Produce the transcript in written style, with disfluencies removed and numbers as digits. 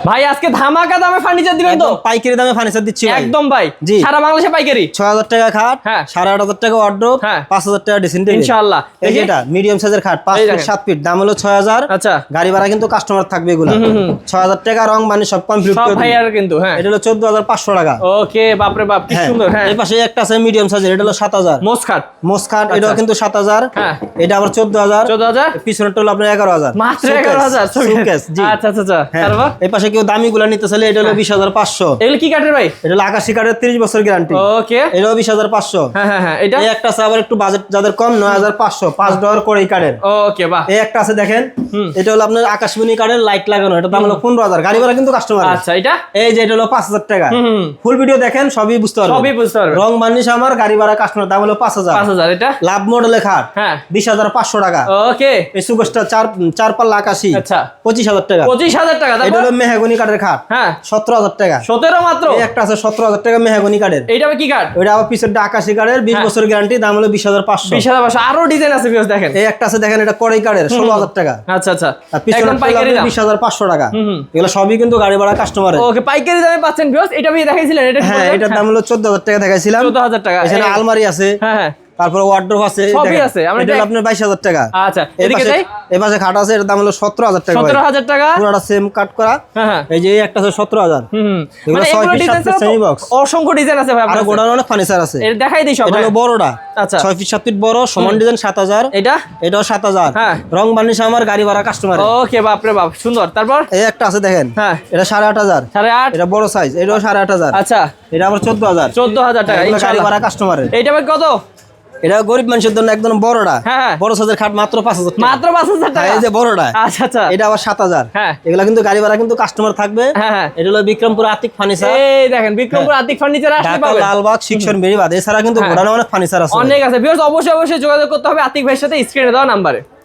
ভাই আজকে ধামাকা দামে ফার্নিচার দিবেন তো? পাইকারি দামে ফার্নিচার দিচ্ছি ভাই। একদম ভাই, জি। সারা বাংলাদেশে পাইকারি। ৬০০০ টাকা খাট, হ্যাঁ। ৮৫০০ টাকা ওয়ার্ড্রোব, হ্যাঁ। ৫০০০ টাকা ড্রেসিং টেবিল। ইনশাআল্লাহ। এই যেটা মিডিয়াম সাইজের খাট ৫ এই ফিট দেখেন। ৭ ফিট, দাম হলো ৬০০০। আচ্ছা। গাড়ি ভাড়া কিন্তু কাস্টমার থাকবে এগুলো। ৬০০০ টাকা রং মানে সব কমপ্লিট সব করে ভাই দিই। আর কিন্তু হ্যাঁ। এটা হলো ১৪৫০০ টাকা। ওকে, বাপ রে বাপ কি হ্যাঁ। সুন্দর। হ্যাঁ, এই পাশে একটা আছে মিডিয়াম সাইজের, এটা হলো ৭০০০। মোসখাট মোস খাট এটাও কিন্তু ৭০০০। হ্যাঁ। এটা আবার ১৪০০০। ১৪,০০০ পিছনেরটা হলো আপনার ১১০০০। মাত্র ১১,০০০। সুকেস, জি। আচ্ছা আচ্ছা আচ্ছা। হ্যাঁ। তারপর এই পাশে কেউ দামিগুলো নিতে চাইলে এটা হলো ২০৫০০। এগুলো কি কাঠের ভাই? এটা হলো আকাশি কাঠের ৩০ বছর গ্যারান্টি। ওকে। এটাও ২০৫০০। হ্যাঁ হ্যাঁ হ্যাঁ, এটা এই একটা আছে আবার একটু বাজেট যাদের কম ৯৫০০, ৫ ডলার করে এই কাঠের। ওকে বাহ। এই একটা আছে দেখেন, এটা হলো আপনার আকাশমণি কাঠের লাইট লাগানো, এটা দাম হলো ১৫,০০০। গাড়ি ভাড়া কিন্তু কাস্টমার। আচ্ছা, এটা এই যে এটা হলো ৫০০০ টাকা। ফুল ভিডিও দেখেন সবই বুঝতে পারবেন। সবই বুঝতে পারবেন। রং বার্নিশ আমার, গাড়ি ভাড়া কাস্টমার, দাম হলো ৫০০০। ৫,০০০ এটা। লাভ মডেলের খাট হ্যাঁ। ২০৫০০ টাকা। ওকে। এই সুগোসটা ৪ পাল্লা আকাশি, আচ্ছা। ২৫,০০০ টাকা। ২৫,০০০ টাকা। এটা তারপর হলো মেহগনি কাঠের খাট, হ্যাঁ ১৭,০০০ টাকা। ১৭ মাত্র। এই একটা আছে ১৭,০০০ টাকা মেহগনি কাঠের। এইটা আবার কি কাঠ? ওইটা আবার পিছনটা আকাশি কাঠের, ২০ হ্যাঁ। বছর গ্যারান্টি, দাম হলো ২০৫০০। ২০,০০০। আরো ডিজাইন আছে ভিউয়ার্স দেখেন। এই একটা আছে দেখেন, এটা কড়াই কাঠের, ১৬,০০০ টাকা। আচ্ছা আচ্ছা। আর পিছনে একদম পাইকারি দাম। ২০৫০০ টাকা। এগুলো সবই কিন্তু গাড়ি ভাড়া কাস্টমারের। ওকে, পাইকারি দামে পাচ্ছেন ভিউয়ার্স। এটা আপনি দেখাইছিলেন, এটা কি হ্যাঁ, বললেন? এটার দাম হলো ১৪,০০০ টাকা দেখাইছিলাম। ১৪,০০০ টাকা। এখানে আলমারি আছে, হ্যাঁ হ্যাঁ। তারপরে ওয়ার্ড্রোব আছে, এই সবই দেখেন। আছে। আমরা এটা হলো দেখ- আপনার ২২,০০০ টাকা। আচ্ছা, এই এদিকে পাশে যাই। এই পাশে খাট আছে, এটার দাম হলো ১৭,০০০ টাকা। ১৭,০০০ টাকা। পুরোটা সেম কাট করা। হ্যাঁ হ্যাঁ। এই যে এই একটা আছে 17,০০০। এগুলো মানে ৬ এগুলো feet ৭ design feet semi box. অসংখ্য ডিজাইন আছে ভাই আর আপনার কাছে। গোডাউনে অনেক ফার্নিচার আছে। এটা দেখাই দিই সব। এটা হলো হ্যাঁ। বড়টা, আচ্ছা। ৬ ফিট ৭ ফিট বড়, সমান ডিজাইন ৭০০০। এটা এটাও ৭০০০। হ্যাঁ। রং বার্নিশ আমার, গাড়ি ভাড়া কাস্টমার। ওকে, বাপ রে বাপ সুন্দর। তারপর এই একটা আছে দেখেন, হ্যাঁ। এটা ৮৫০০। ৮.৫। এটা বড় সাইজ, এটাও ৮৫০০। আচ্ছা, এটা আবার ১৪,০০০। ১৪,০০০ টাকা। এগুলো গাড়ি ইনশাআল্লাহ। ভাড়া কাস্টমারের। এইটা ভাই কত? এটা গরিব মানুষের জন্য একদম বড়টা। হ্যাঁ। বড় সাইজের খাট মাত্র ৫০০০ টাকা। মাত্র ৫,০০০ টাকা। এই যে বড়টা, আচ্ছা আচ্ছা। এটা আবার ৭০০০। হ্যাঁ। এগুলা কিন্তু গাড়ি ভাড়া কিন্তু কাস্টমার থাকবে। হ্যাঁ হ্যাঁ। এটা হলো বিক্রমপুর আতিক ফার্নিচার, এই দেখেন বিক্রমপুর আতিক ফার্নিচার আসলে ঢাকা পাবেন। লালবাগ শিক্ষণ বেরিবাদ। এছাড়া কিন্তু হ্যাঁ। গোডাউনে অনেক ফার্নিচার আছে। অনেক আছে ভিউয়ার্স, অবশ্যই অবশ্যই যোগাযোগ করতে হবে আতিক ভাইয়ের সাথে স্ক্রিনে দেওয়া নাম্বারে।